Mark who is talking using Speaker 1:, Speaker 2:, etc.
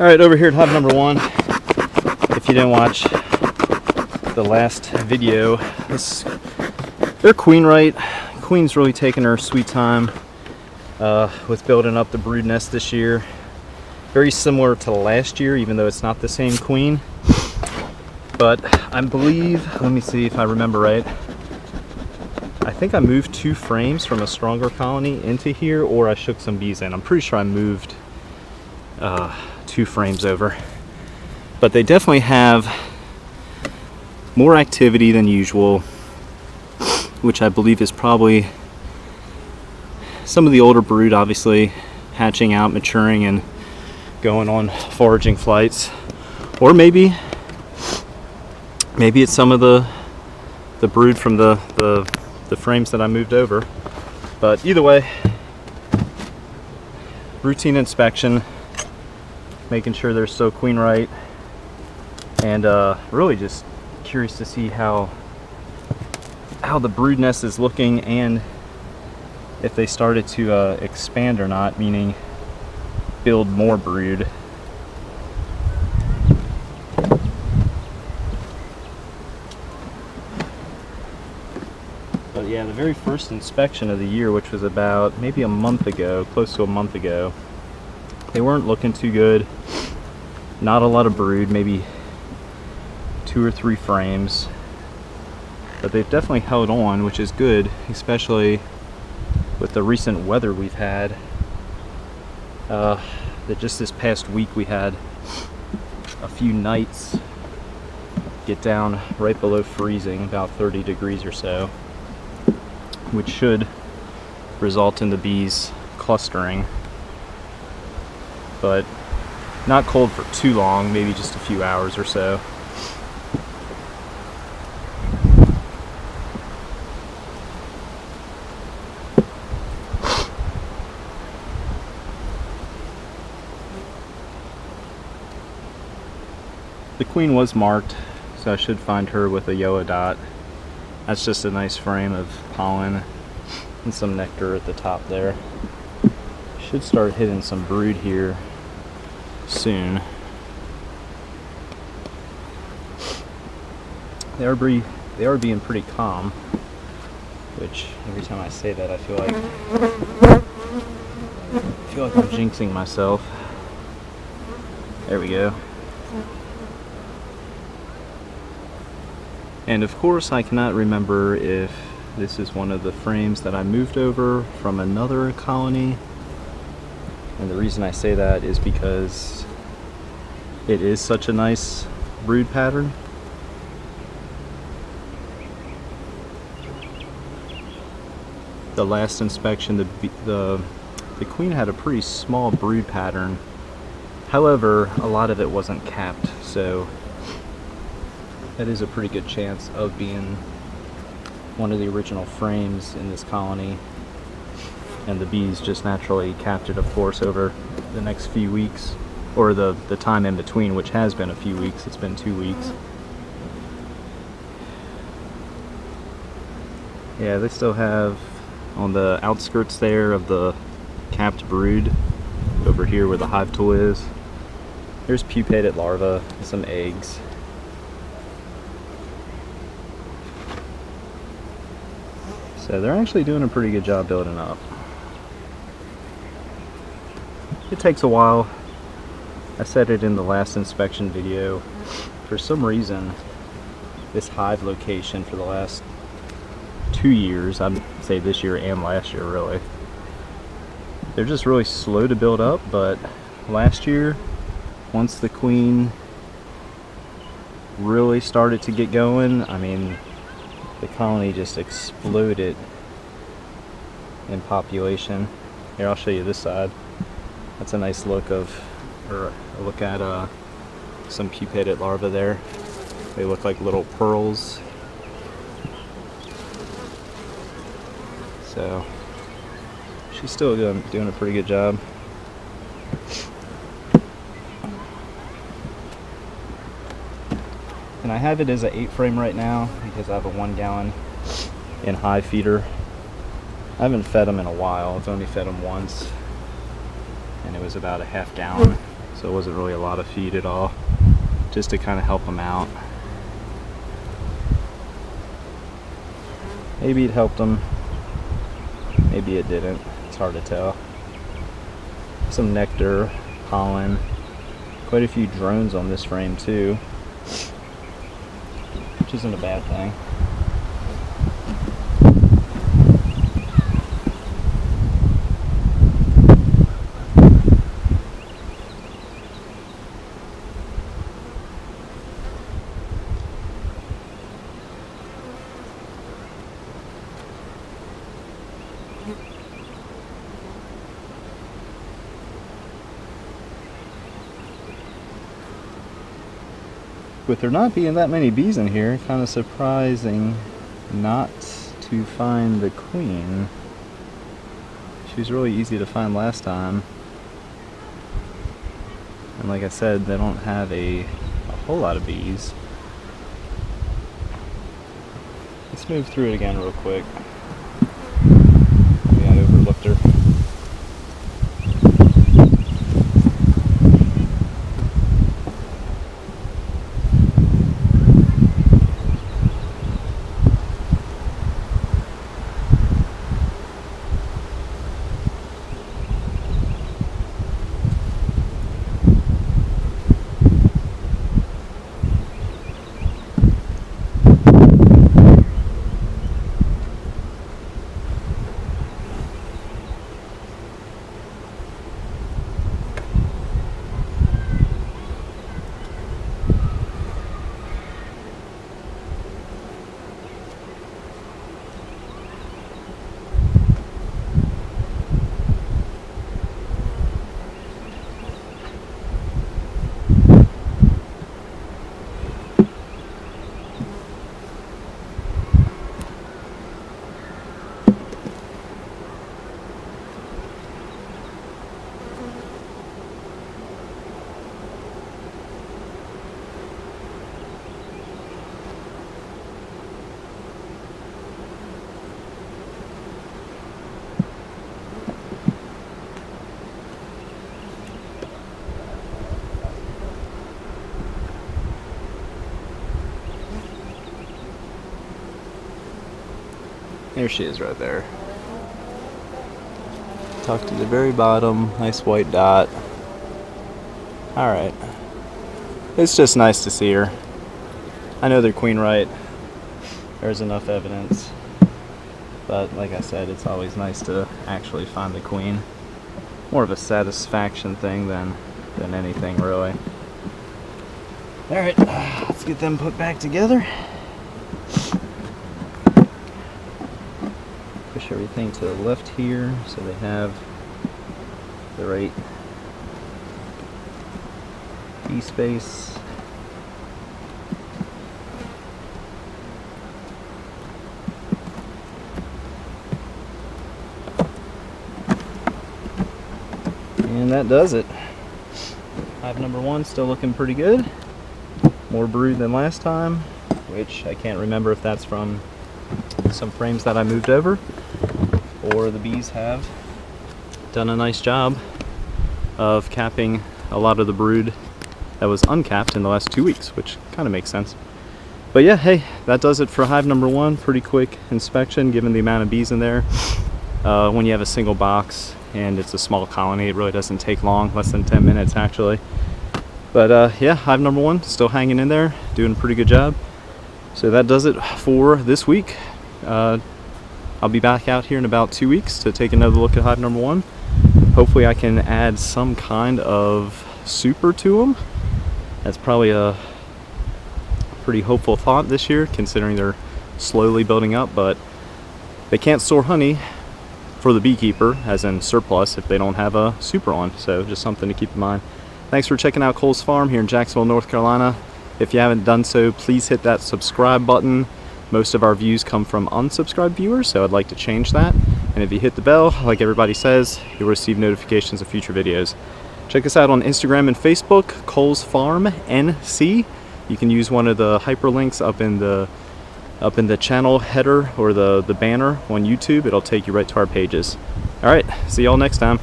Speaker 1: All right, over here at hive number 1, if you didn't watch the last video, they're queen right. Queen's really taking her sweet time with building up the brood nest this year. Very similar to last year, even though it's not the same queen. But I believe, let me see if I remember right, I think I moved 2 frames from a stronger colony into here, or I shook some bees in. I'm pretty sure I moved 2 frames over. But they definitely have more activity than usual, which I believe is probably some of the older brood obviously hatching out, maturing, and going on foraging flights. Or maybe it's some of the brood from the frames that I moved over. But either way, routine inspection, making sure they're still queen right, and really just curious to see how the brood nest is looking, and if they started to expand or not, meaning build more brood. But yeah, the very first inspection of the year, which was about maybe a month ago, close to a month ago, they weren't looking too good. Not a lot of brood, maybe 2 or 3 frames. But they've definitely held on, which is good, especially with the recent weather we've had. That just this past week we had a few nights get down right below freezing, about 30 degrees or so, which should result in the bees clustering, but not cold for too long, maybe just a few hours or so. The queen was marked, so I should find her with a yellow dot. That's just a nice frame of pollen and some nectar at the top there. Should start hitting some brood here soon. They are being pretty calm, which every time I say that I feel like I'm jinxing myself. There we go. And of course I cannot remember if this is one of the frames that I moved over from another colony. And the reason I say that is because it is such a nice brood pattern. The last inspection, the queen had a pretty small brood pattern. However, a lot of it wasn't capped, so that is a pretty good chance of being one of the original frames in this colony. And the bees just naturally capped it, of course, over the next few weeks, or the time in between, which has been a few weeks. It's been 2 weeks. Yeah, they still have on the outskirts there of the capped brood, over here where the hive tool is, there's pupated larvae and some eggs. So they're actually doing a pretty good job building up. It takes a while. I said it in the last inspection video. For some reason, this hive location for the last 2 years, I'd say this year and last year really, they're just really slow to build up. But last year, once the queen really started to get going, I mean, the colony just exploded in population. Here, I'll show you this side. That's a nice look at some pupated larvae there. They look like little pearls. So she's still doing a pretty good job. And I have it as an 8 frame right now because I have a 1 gallon in hive feeder. I haven't fed them in a while. I've only fed them once, and it was about a half gallon. so it wasn't really a lot of feed at all, just to kind of help them out. Maybe it helped them, maybe it didn't, it's hard to tell. Some nectar, pollen, quite a few drones on this frame too, which isn't a bad thing. With there not being that many bees in here, kind of surprising not to find the queen. She was really easy to find last time. And like I said, they don't have a whole lot of bees. Let's move through it again real quick. Maybe I overlooked her. There she is right there. Tucked to the very bottom, nice white dot. Alright. It's just nice to see her. I know they're queen right. There's enough evidence. But like I said, it's always nice to actually find the queen. More of a satisfaction thing than anything really. Alright, let's get them put back together. Push everything to the left here so they have the right bee space. And that does it. Hive number one still looking pretty good. More brood than last time, which I can't remember if that's from some frames that I moved over, or the bees have done a nice job of capping a lot of the brood that was uncapped in the last 2 weeks, which kind of makes sense. But yeah, hey, that does it for hive number one. Pretty quick inspection given the amount of bees in there. When you have a single box and it's a small colony, it really doesn't take long, less than 10 minutes actually. But yeah, hive number one still hanging in there, doing a pretty good job. So that does it for this week. I'll be back out here in about 2 weeks to take another look at hive number one. Hopefully I can add some kind of super to them. That's probably a pretty hopeful thought this year, considering they're slowly building up, but they can't store honey for the beekeeper, as in surplus, if they don't have a super on. So just something to keep in mind. Thanks for checking out Cole's Farm here in Jacksonville, North Carolina. If you haven't done so, please hit that subscribe button. Most of our views come from unsubscribed viewers, so I'd like to change that. And if you hit the bell, like everybody says, you'll receive notifications of future videos. Check us out on Instagram and Facebook, Cole's Farm NC. You can use one of the hyperlinks up in the channel header or the banner on YouTube. It'll take you right to our pages. All right, see y'all next time.